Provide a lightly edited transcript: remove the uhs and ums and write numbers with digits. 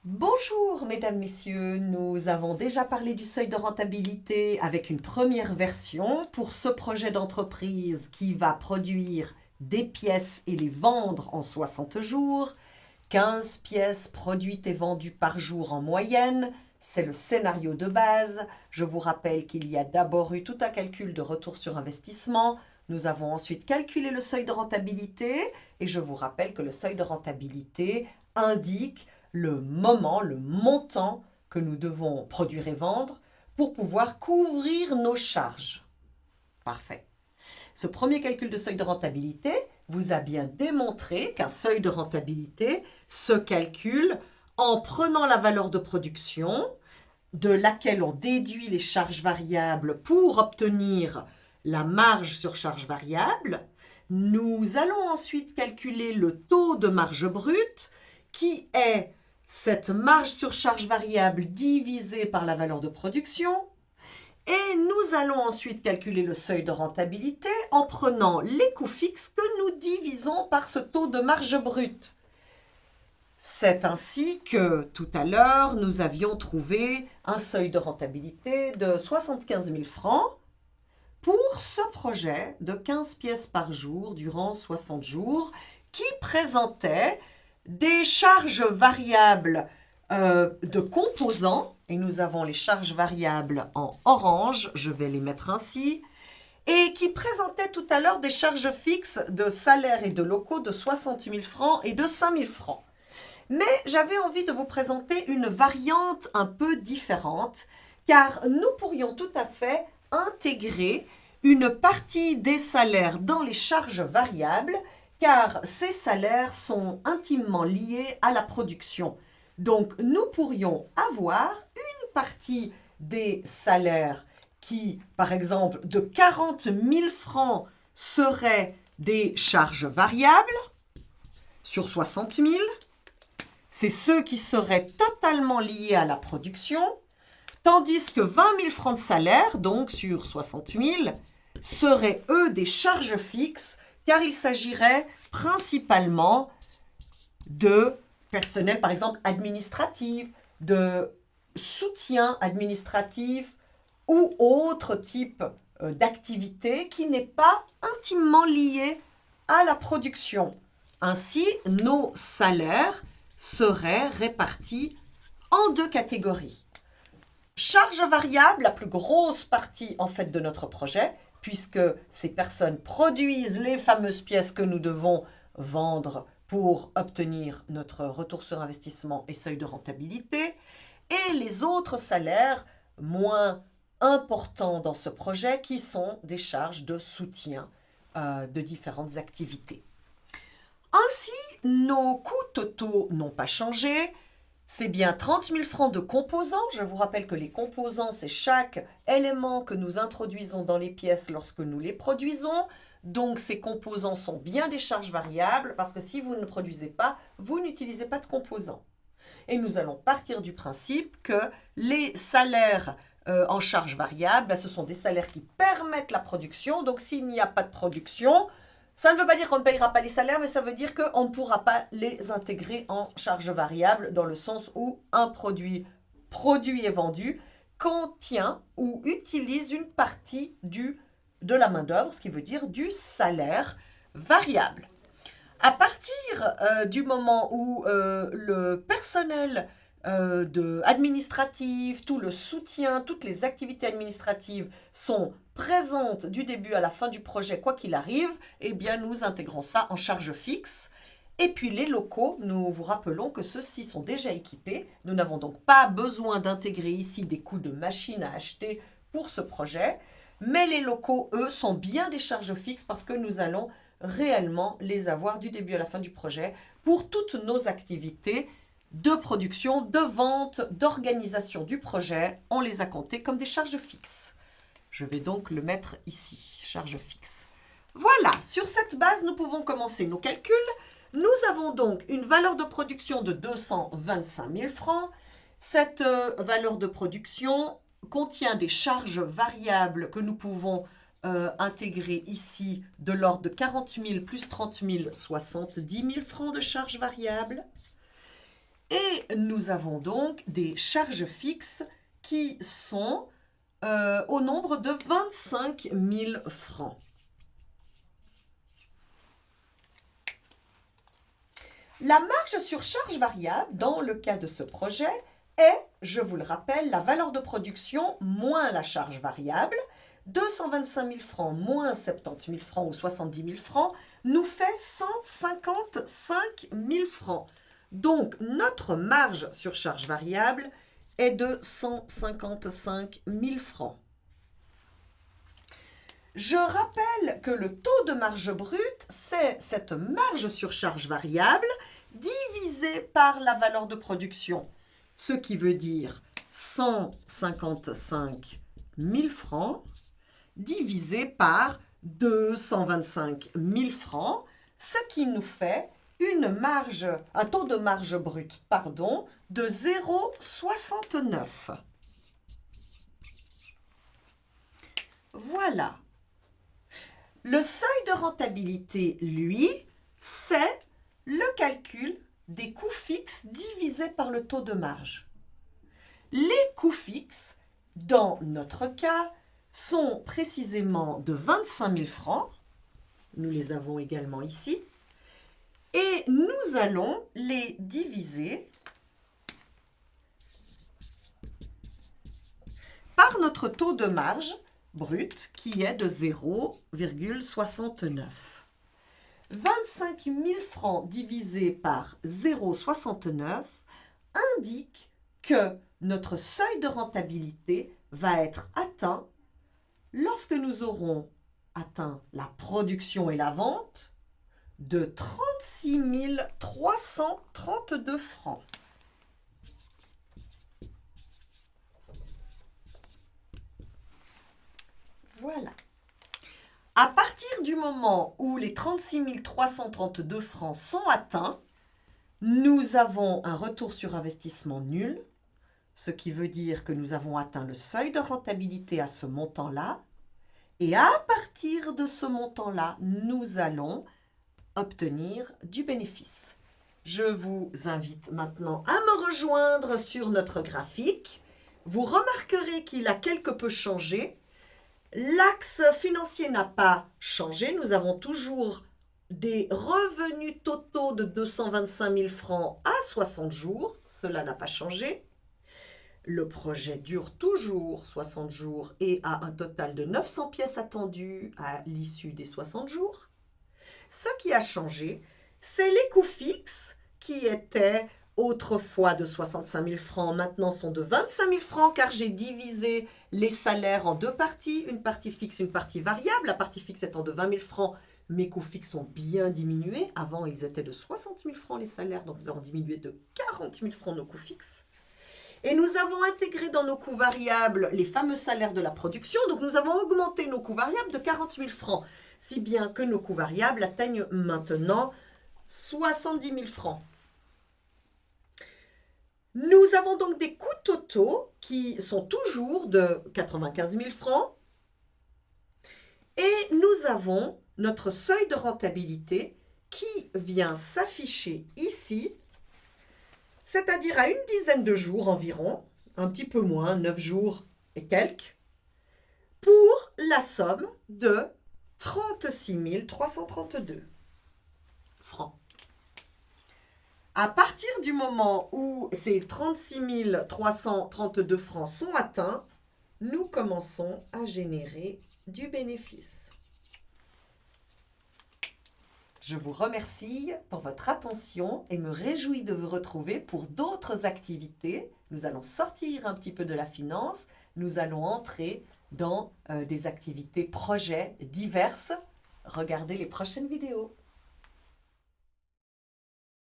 Bonjour mesdames, messieurs, nous avons déjà parlé du seuil de rentabilité avec une première version pour ce projet d'entreprise qui va produire des pièces et les vendre en 60 jours, 15 pièces produites et vendues par jour en moyenne. C'est le scénario de base. Je vous rappelle qu'il y a d'abord eu tout un calcul de retour sur investissement. Nous avons ensuite calculé le seuil de rentabilité et je vous rappelle que le seuil de rentabilité indique le moment, le montant que nous devons produire et vendre pour pouvoir couvrir nos charges. Parfait. Ce premier calcul de seuil de rentabilité vous a bien démontré qu'un seuil de rentabilité se calcule en prenant la valeur de production de laquelle on déduit les charges variables pour obtenir la marge sur charge variable. Nous allons ensuite calculer le taux de marge brute qui est cette marge sur charge variable divisée par la valeur de production. Et nous allons ensuite calculer le seuil de rentabilité en prenant les coûts fixes que nous divisons par ce taux de marge brute. C'est ainsi que tout à l'heure, nous avions trouvé un seuil de rentabilité de 75 000 francs pour ce projet de 15 pièces par jour durant 60 jours qui présentait des charges variables de composants, et nous avons les charges variables en orange, je vais les mettre ainsi, et qui présentait tout à l'heure des charges fixes de salaire et de locaux de 60 000 francs et de 5 000 francs. Mais j'avais envie de vous présenter une variante un peu différente, car nous pourrions tout à fait intégrer une partie des salaires dans les charges variables, car ces salaires sont intimement liés à la production. Donc, nous pourrions avoir une partie des salaires qui, par exemple, de 40 000 francs seraient des charges variables sur 60 000. C'est ceux qui seraient totalement liés à la production, tandis que 20 000 francs de salaire, donc sur 60 000, seraient eux des charges fixes, car il s'agirait principalement de personnel, par exemple, administratif, de soutien administratif ou autre type d'activité qui n'est pas intimement lié à la production. Ainsi, nos salaires seraient répartis en deux catégories. Charge variable, la plus grosse partie en fait de notre projet, puisque ces personnes produisent les fameuses pièces que nous devons vendre pour obtenir notre retour sur investissement et seuil de rentabilité, et les autres salaires moins importants dans ce projet qui sont des charges de soutien de différentes activités. Ainsi, nos coûts totaux n'ont pas changé. C'est bien 30 000 francs de composants. Je vous rappelle que les composants, c'est chaque élément que nous introduisons dans les pièces lorsque nous les produisons. Donc, ces composants sont bien des charges variables parce que si vous ne produisez pas, vous n'utilisez pas de composants. Et nous allons partir du principe que les salaires en charge variable, ce sont des salaires qui permettent la production. Donc, s'il n'y a pas de production, ça ne veut pas dire qu'on ne payera pas les salaires, mais ça veut dire qu'on ne pourra pas les intégrer en charge variable dans le sens où un produit produit et vendu contient ou utilise une partie de la main-d'œuvre, ce qui veut dire du salaire variable. À partir du moment où le personnel administratif, tout le soutien, toutes les activités administratives sont présentes du début à la fin du projet, quoi qu'il arrive, eh bien nous intégrons ça en charge fixe. Et puis les locaux, nous vous rappelons que ceux-ci sont déjà équipés. Nous n'avons donc pas besoin d'intégrer ici des coûts de machines à acheter pour ce projet. Mais les locaux, eux, sont bien des charges fixes parce que nous allons réellement les avoir du début à la fin du projet pour toutes nos activités de production, de vente, d'organisation du projet. On les a comptés comme des charges fixes. Je vais donc le mettre ici, charge fixe. Voilà, sur cette base, nous pouvons commencer nos calculs. Nous avons donc une valeur de production de 225 000 francs. Cette valeur de production contient des charges variables que nous pouvons intégrer ici de l'ordre de 40 000 plus 30 000, 70 000 francs de charges variables. Et nous avons donc des charges fixes qui sont au nombre de 25 000 francs. La marge sur charge variable, dans le cas de ce projet, est, je vous le rappelle, la valeur de production moins la charge variable. 225 000 francs moins 70 000 francs ou 70 000 francs nous fait 155 000 francs. Donc, notre marge sur charge variable est de 155 000 francs. Je rappelle que le taux de marge brute, c'est cette marge sur charge variable divisée par la valeur de production, ce qui veut dire 155 000 francs divisé par 225 000 francs, ce qui nous fait un taux de marge brute, de 0,69. Voilà. Le seuil de rentabilité, lui, c'est le calcul des coûts fixes divisés par le taux de marge. Les coûts fixes, dans notre cas, sont précisément de 25 000 francs. Nous les avons également ici. Et nous allons les diviser par notre taux de marge brut qui est de 0,69. 25 000 francs divisé par 0,69 indique que notre seuil de rentabilité va être atteint lorsque nous aurons atteint la production et la vente de 36 332 francs. Voilà. À partir du moment où les 36 332 francs sont atteints, nous avons un retour sur investissement nul, ce qui veut dire que nous avons atteint le seuil de rentabilité à ce montant-là. Et à partir de ce montant-là, nous allons obtenir du bénéfice. Je vous invite maintenant à me rejoindre sur notre graphique. Vous remarquerez qu'il a quelque peu changé. L'axe financier n'a pas changé. Nous avons toujours des revenus totaux de 225 000 francs à 60 jours. Cela n'a pas changé. Le projet dure toujours 60 jours et a un total de 900 pièces attendues à l'issue des 60 jours. Ce qui a changé, c'est les coûts fixes qui étaient autrefois de 65 000 francs, maintenant sont de 25 000 francs car j'ai divisé les salaires en deux parties, une partie fixe, une partie variable. La partie fixe étant de 20 000 francs, mes coûts fixes ont bien diminué. Avant, ils étaient de 60 000 francs les salaires, donc nous avons diminué de 40 000 francs nos coûts fixes. Et nous avons intégré dans nos coûts variables les fameux salaires de la production. Donc nous avons augmenté nos coûts variables de 40 000 francs, si bien que nos coûts variables atteignent maintenant 70 000 francs. Nous avons donc des coûts totaux qui sont toujours de 95 000 francs. Et nous avons notre seuil de rentabilité qui vient s'afficher ici, c'est-à-dire à une dizaine de jours environ, un petit peu moins, 9 jours et quelques, pour la somme de 36 332 francs. À partir du moment où ces 36 332 francs sont atteints, nous commençons à générer du bénéfice. Je vous remercie pour votre attention et me réjouis de vous retrouver pour d'autres activités. Nous allons sortir un petit peu de la finance, nous allons entrer dans des activités projets diverses. Regardez les prochaines vidéos.